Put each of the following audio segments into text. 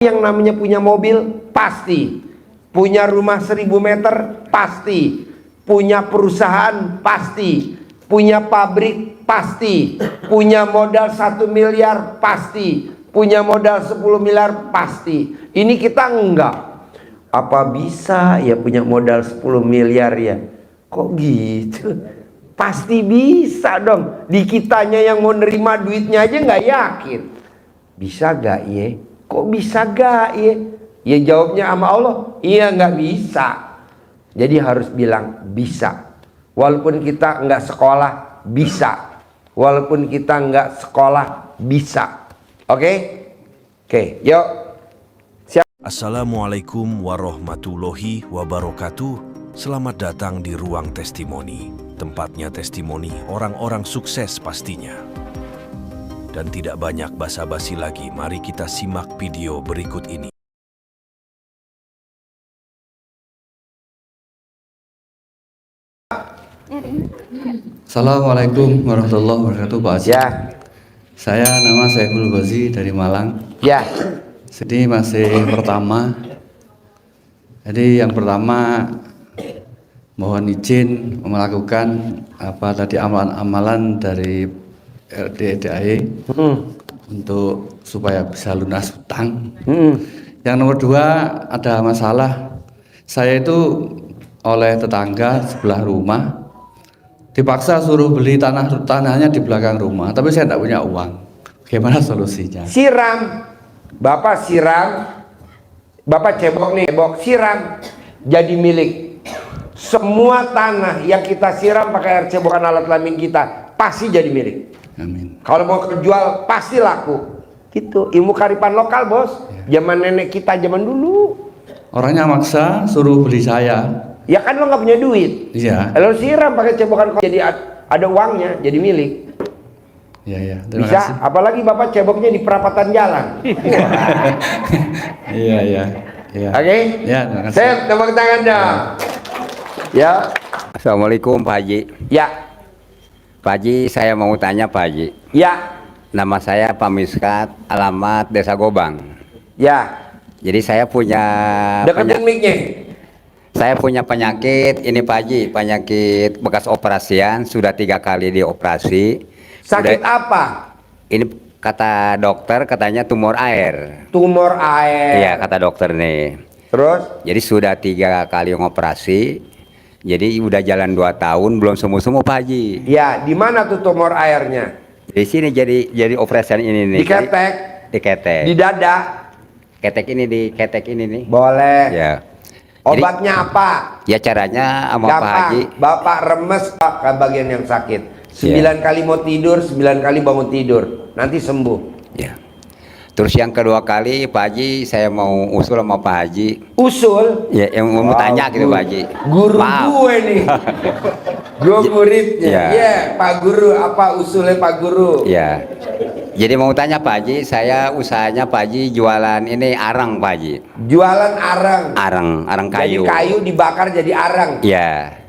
Yang namanya punya mobil pasti, punya rumah 1000 meter pasti, punya perusahaan pasti, punya pabrik pasti, punya modal 1 miliar pasti, punya modal 10 miliar pasti. Ini kita enggak. Apa bisa ya punya modal 10 miliar ya? Kok gitu? Pasti bisa dong. Di kitanya yang mau nerima duitnya aja nggak yakin. Bisa gak ya? Kok bisa gak ya? Ya jawabnya sama Allah, iya nggak bisa. Jadi harus bilang bisa. Walaupun kita nggak sekolah, bisa. Walaupun kita nggak sekolah, bisa. Oke? Oke, yuk. Assalamualaikum warahmatullahi wabarakatuh. Selamat datang di Ruang Testimoni. Tempatnya testimoni orang-orang sukses pastinya. Dan tidak banyak basa-basi lagi, mari kita simak video berikut ini. Assalamualaikum warahmatullahi wabarakatuh, Pak Haji. Ya. Saya nama Saiful Ghazi dari Malang. Ya. Jadi masih pertama. Jadi yang pertama mohon izin melakukan amalan-amalan dari LDDAE untuk supaya bisa lunas hutang. Yang nomor 2 ada masalah. Saya itu oleh tetangga sebelah rumah dipaksa suruh beli tanahnya di belakang rumah, tapi saya tidak punya uang. Bagaimana solusinya? Siram. Bapak siram. Bapak cebok nih, cebok siram. Jadi milik. Semua tanah yang kita siram pakai air cebokan alat kelamin kita pasti jadi milik. Amin. Kalau mau kejual pasti laku. Gitu. Ilmu kearifan lokal, Bos. Zaman nenek kita zaman dulu. Orangnya maksa suruh beli saya. Ya kan lo nggak punya duit. Iya. Lo siram pakai cebokan, jadi ada uangnya, jadi milik. Iya. Terima Bisa. kasih. Apalagi Bapak ceboknya di perapatan jalan. Iya. Oke? Ya, terima kasih. Sip, tepuk tangan dong. Ya. Assalamualaikum Pak Haji. Ya. Pak Haji, saya mau tanya Pak Haji. Ya. Nama saya Pak Miskat, alamat Desa Gobang. Ya. Jadi saya punya Deketin mic-nya. saya punya penyakit ini Pak Haji, penyakit bekas operasian, sudah 3 kali dioperasi. Sakit Sudah- apa? Ini kata dokter katanya tumor air. Tumor air. Iya kata dokter nih. Terus? Jadi sudah 3 kali ngoperasi. Jadi udah jalan 2 tahun belum sembuh-sembuh Pak Haji. Ya, di mana tuh tumor airnya? Di sini jadi operasian ini nih. Di ketek, Di ketek. di dada. Ketek ini di ketek ini nih. Boleh. Ya. Obatnya apa? Ya caranya sama Pak Gampang. Haji. Bapak remes Pak ke bagian yang sakit. 9 kali mau tidur, 9 kali bangun tidur. Nanti sembuh. Ya. Terus yang kedua kali Pak Haji saya mau usul sama Pak Haji. Usul. Ya yang mau tanya gitu Pak Haji. Guru Maaf. gue nih. Gue muridnya. Ya. Ya, Pak Guru, apa usulnya Pak Guru? Ya. Jadi mau tanya Pak Haji, saya usahanya Pak Haji jualan ini arang Pak Haji. Jualan arang. Arang kayu. Jadi kayu dibakar jadi arang. Ya.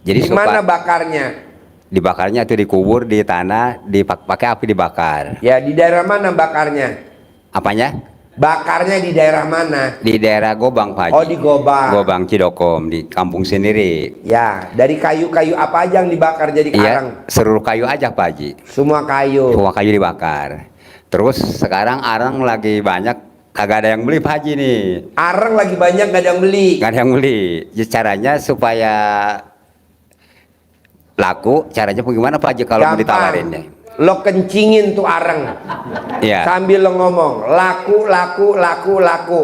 Jadi Gimana bakarnya? dibakarnya itu dikubur di tanah, pakai api dibakar. Ya, di daerah mana bakarnya? Apanya? Bakarnya di daerah mana? Di daerah Gobang Pak Haji. Oh, di Gobang. Gobang Cidokom di kampung sendiri. Ya, dari kayu-kayu apa aja yang dibakar jadi arang? Iya, seluruh kayu aja Pak Haji. Semua kayu. Semua kayu dibakar. Terus sekarang arang lagi banyak, kagak ada yang beli Pak Haji nih. Arang lagi banyak gak ada yang beli. Gak ada yang beli. Jadi caranya supaya laku, caranya bagaimana Pak Haji kalau mau Gampang. ditawarin nih? Lo kencingin tuh arang. Iya. Sambil lo ngomong, laku, laku, laku, laku.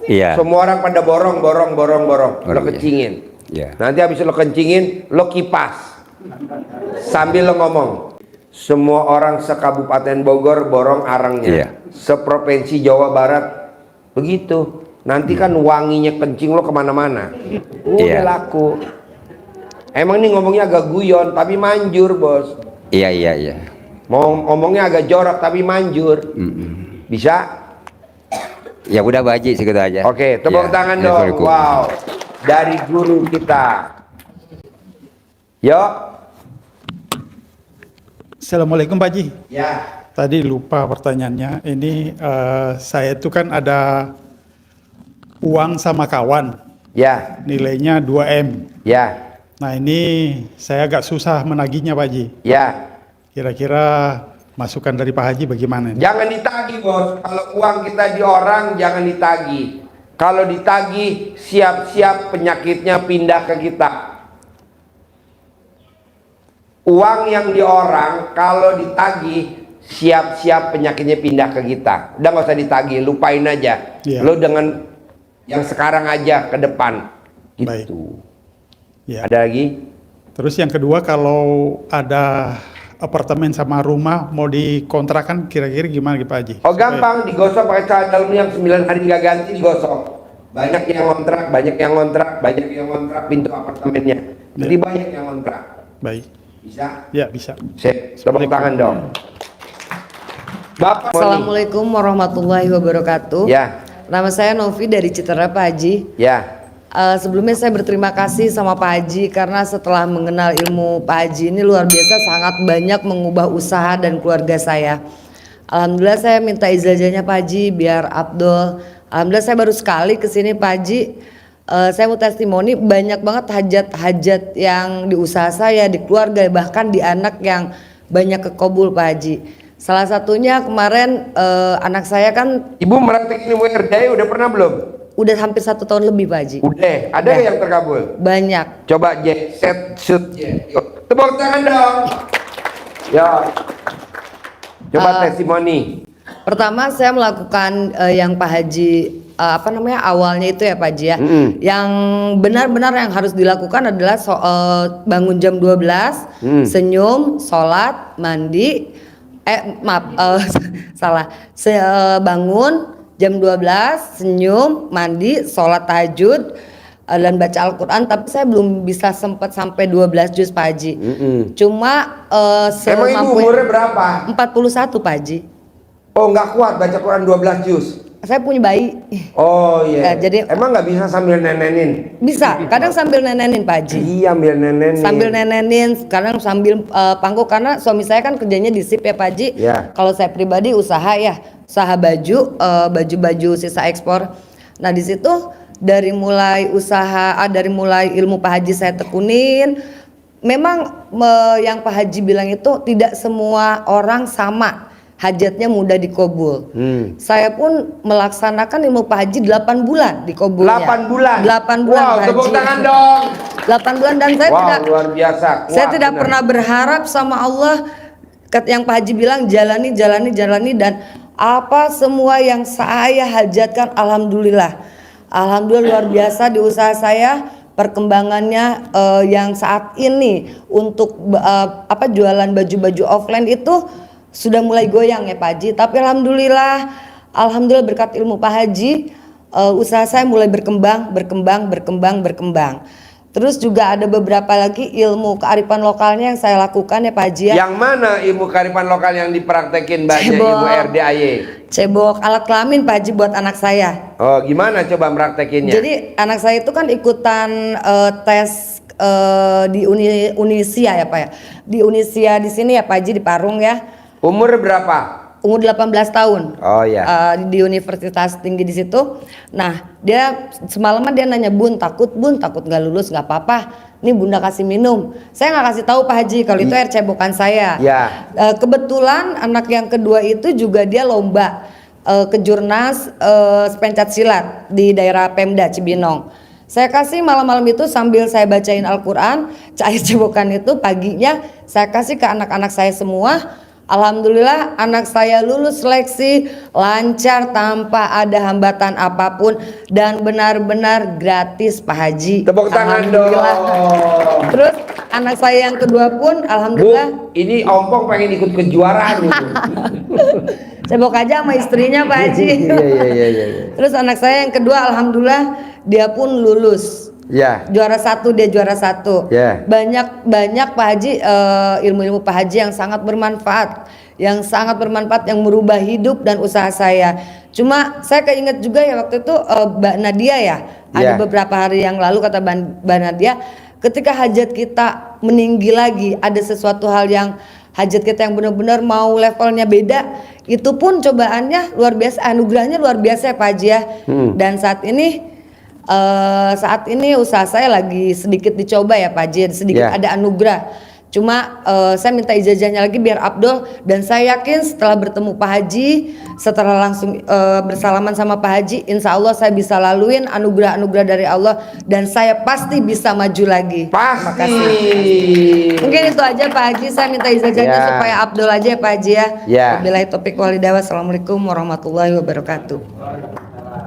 Iya. Semua orang pada borong. Lo Iya. kencingin. Iya. Nanti habis lo kencingin, lo kipas. Sambil lo ngomong. Semua orang sekabupaten Bogor borong arangnya. Iya. Seprovinsi Jawa Barat begitu. Nanti kan wanginya kencing lo kemana-mana. Udah Iya. laku. Emang ini ngomongnya agak guyon tapi manjur, Bos. Iya. Mau ngomongnya agak jorok tapi manjur. Bisa? Ya udah Pak Haji segitu aja. Oke, tepuk Ya, tangan dong. Assalamualaikum. Wow. Dari guru kita. Yuk. Assalamualaikum Pak Haji. Ya. Tadi lupa pertanyaannya. Ini saya itu kan ada uang sama kawan, Ya, nilainya 2M. ya, Nah ini saya agak susah menagihnya Pak Haji. ya. Kira-kira masukan dari Pak Haji bagaimana? Jangan ditagih bos. Kalau uang kita di orang jangan ditagih. Kalau ditagih siap-siap penyakitnya pindah ke kita. Uang yang di orang kalau ditagih siap-siap penyakitnya pindah ke kita. Udah nggak usah ditagih, lupain aja. Iya. Lo dengan yang sekarang aja ke depan. Baik. Gitu. Ya. Ada lagi? Terus yang kedua, kalau ada apartemen sama rumah mau dikontrakan, kira-kira gimana Pak Haji? Oh gampang, digosok pakai cat dalam yang 9 hari nggak ganti digosok. Banyak yang ngontrak, banyak yang ngontrak, banyak yang ngontrak pintu apartemennya. Jadi Ya. banyak yang ngontrak. Baik. Bisa? Ya bisa. Sip, tepuk tangan dong. Bapak Moni. Assalamualaikum warahmatullahi wabarakatuh. Ya, Nama saya Novi dari Citera Pak Haji. ya. Sebelumnya saya berterima kasih sama Pak Haji karena setelah mengenal ilmu Pak Haji ini luar biasa, sangat banyak mengubah usaha dan keluarga saya. Alhamdulillah saya minta ijazahnya Pak Haji biar Abdul. Alhamdulillah saya baru sekali kesini Pak Haji. Saya mau testimoni banyak banget hajat-hajat yang di usaha saya, di keluarga, bahkan di anak yang banyak kekabul Pak Haji. Salah satunya kemarin anak saya kan Ibu meraktek ilmu RDI udah pernah belum? udah hampir 1 tahun lebih Pak Haji. Udah. Ada Udah. yang terkabul? Banyak. Coba J, set, shoot, J. Yuk, tepuk tangan dong. Ya. Coba testimoni. Pertama saya melakukan yang Pak Haji awalnya itu ya Pak Haji ya. Yang benar-benar yang harus dilakukan adalah bangun jam 12, senyum, sholat, mandi, bangun jam 12, senyum, mandi, sholat tahajud, dan baca Al-Quran. Tapi saya belum bisa sempat sampai 12 juz Pak Haji. Cuma Emang ibu umurnya berapa? 41 Pak Haji. Oh nggak kuat baca Quran 12 juz. Saya punya bayi. Oh iya. Ya, jadi- emang nggak bisa sambil nenenin? Bisa, kadang sambil nenenin Pak Haji. Iya ambil nenenin. Sambil nenenin, kadang sambil pangku, karena suami saya kan kerjanya di SIP ya Pak Haji. Ya. Kalau saya pribadi usaha ya, usaha baju, baju-baju sisa ekspor. Nah di situ dari mulai usaha, dari mulai ilmu Pak Haji saya tekunin. Memang yang Pak Haji bilang itu tidak semua orang sama hajatnya mudah dikabul. Saya pun melaksanakan ilmu Pak Haji 8 bulan dikabulnya. 8 bulan. 8 bulan Wow, Pak tepuk Haji. tangan dong. 8 bulan dan saya Wow, tidak luar biasa. saya Wah, tidak benar. pernah berharap sama Allah yang Pak Haji bilang jalani dan apa semua yang saya hajatkan alhamdulillah luar biasa di usaha saya. Perkembangannya yang saat ini untuk jualan baju-baju offline itu sudah mulai goyang ya Pak Haji. Tapi alhamdulillah berkat ilmu Pak Haji usaha saya mulai berkembang. Terus juga ada beberapa lagi ilmu kearifan lokalnya yang saya lakukan ya Pak Haji ya. Yang mana ilmu kearifan lokal yang dipraktekin Mbaknya Cebok. Ibu RDAY? Cebok alat kelamin Pak Haji buat anak saya. Oh gimana coba meraktekinnya? Jadi anak saya itu kan ikutan tes di Unisia ya Pak ya. Di Unisia di sini ya Pak Haji di Parung ya. Umur berapa? Umur 18 tahun. Oh ya. Di universitas tinggi di situ. Nah, dia semalaman dia nanya, Bun takut nggak lulus, nggak apa-apa. Ini Bunda kasih minum. Saya nggak kasih tahu Pak Haji kalau itu air cebokan saya. Ya. Kebetulan anak yang kedua itu juga dia lomba kejurnas pencak silat di daerah Pemda Cibinong. Saya kasih malam-malam itu sambil saya bacain Al-Quran, air cebokan itu paginya saya kasih ke anak-anak saya semua. Alhamdulillah anak saya lulus seleksi lancar tanpa ada hambatan apapun dan benar-benar gratis Pak Haji. Tepuk tangan dong. Terus anak saya yang kedua pun Bu, alhamdulillah ini Ompong pengen ikut kejuaraan nih. cebok aja sama istrinya Pak Haji. Iya. Terus anak saya yang kedua alhamdulillah dia pun lulus. Ya. Juara 1, dia juara 1. Ya. Banyak Pak Haji ilmu-ilmu Pak Haji yang sangat bermanfaat, yang merubah hidup dan usaha saya. Cuma saya keinget juga ya waktu itu Mbak Nadia ya, ada Ya. beberapa hari yang lalu kata Mbak Nadia, ketika hajat kita meninggi lagi, ada sesuatu hal yang hajat kita yang benar-benar mau levelnya beda, Itu pun cobaannya luar biasa, anugerahnya luar biasa ya Pak Haji ya. Dan saat ini usaha saya lagi sedikit dicoba ya Pak Haji, sedikit ada anugerah. Cuma saya minta ijazahnya lagi biar Abdul, dan saya yakin setelah bertemu Pak Haji, setelah langsung bersalaman sama Pak Haji, insya Allah saya bisa laluin anugerah-anugerah dari Allah dan saya pasti bisa maju lagi. Terima kasih. Mungkin itu aja Pak Haji, saya minta ijazahnya supaya Abdul aja ya Pak Haji ya. Wabillahi taufiq walhidayah. Wassalamualaikum warahmatullahi wabarakatuh.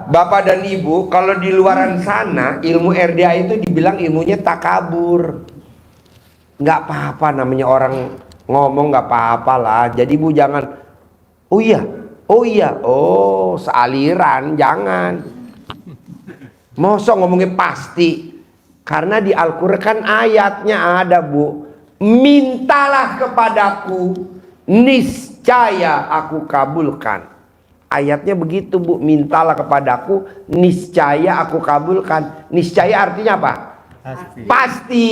Bapak dan Ibu, kalau di luaran sana ilmu RDA itu dibilang ilmunya takabur. Nggak apa-apa, namanya orang ngomong nggak apa-apa lah. Jadi Bu jangan, oh iya, sealiran, jangan. Masa ngomongnya pasti. Karena di Al-Quran kan ayatnya ada Bu. Mintalah kepadaku, niscaya aku kabulkan. Ayatnya begitu Bu, mintalah kepadaku, niscaya aku kabulkan. Niscaya artinya apa? Pasti.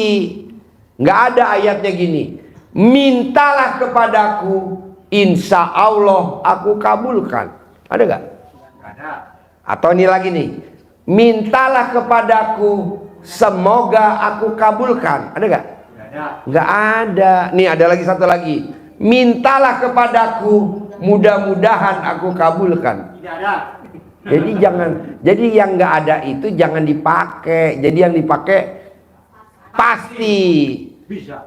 Nggak ada ayatnya gini, mintalah kepadaku, insya Allah aku kabulkan. Ada nggak? Ada. Atau ini lagi nih, mintalah kepadaku, semoga aku kabulkan. Ada nggak? Nggak ada. Nih ada lagi satu lagi, mintalah kepadaku, mudah-mudahan aku kabulkan. Tidak ada. Jadi yang nggak ada itu jangan dipakai. Jadi yang dipakai pasti bisa,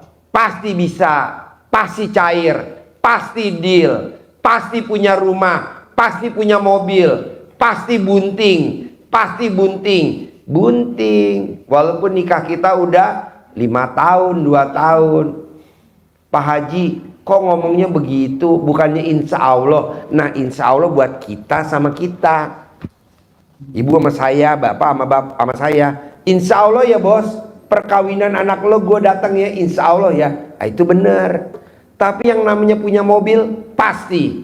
pasti cair, pasti deal, pasti punya rumah, pasti punya mobil, pasti bunting, walaupun nikah kita udah 5 tahun, 2 tahun. Pak Haji kok ngomongnya begitu, bukannya insya Allah. Nah insya Allah buat kita sama kita, ibu sama saya, bapak sama saya, insya Allah ya bos. Perkawinan anak lo gue datang ya, insya Allah ya. Nah, itu bener. Tapi yang namanya punya mobil pasti,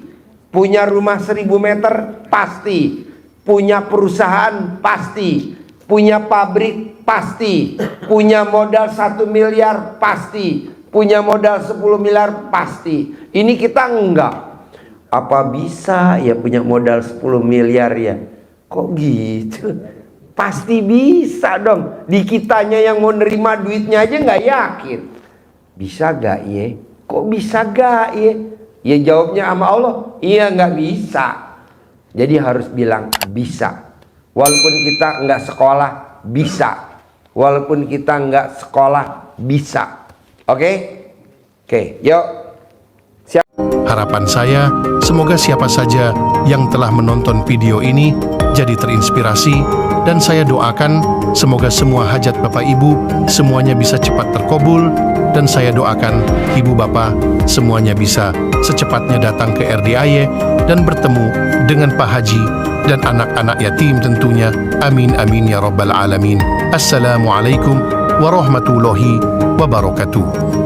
punya rumah 1000 meter pasti, punya perusahaan pasti, punya pabrik pasti, punya modal 1 miliar pasti, punya modal 10 miliar pasti. Ini kita enggak. Apa bisa ya punya modal 10 miliar ya? Kok gitu? Pasti bisa dong. Di kitanya yang mau nerima duitnya aja nggak yakin. Bisa gak ya? Kok bisa gak ya? Ya jawabnya sama Allah, iya nggak bisa. Jadi harus bilang bisa. Walaupun kita nggak sekolah, bisa. Walaupun kita nggak sekolah, bisa. Oke? Oke, yuk. Harapan saya, semoga siapa saja yang telah menonton video ini jadi terinspirasi, dan saya doakan semoga semua hajat Bapak Ibu semuanya bisa cepat terkabul, dan saya doakan Ibu Bapak semuanya bisa secepatnya datang ke RDAY dan bertemu dengan Pak Haji dan anak-anak yatim tentunya. Amin amin ya rabbal alamin. Assalamualaikum warahmatullahi wabarakatuh.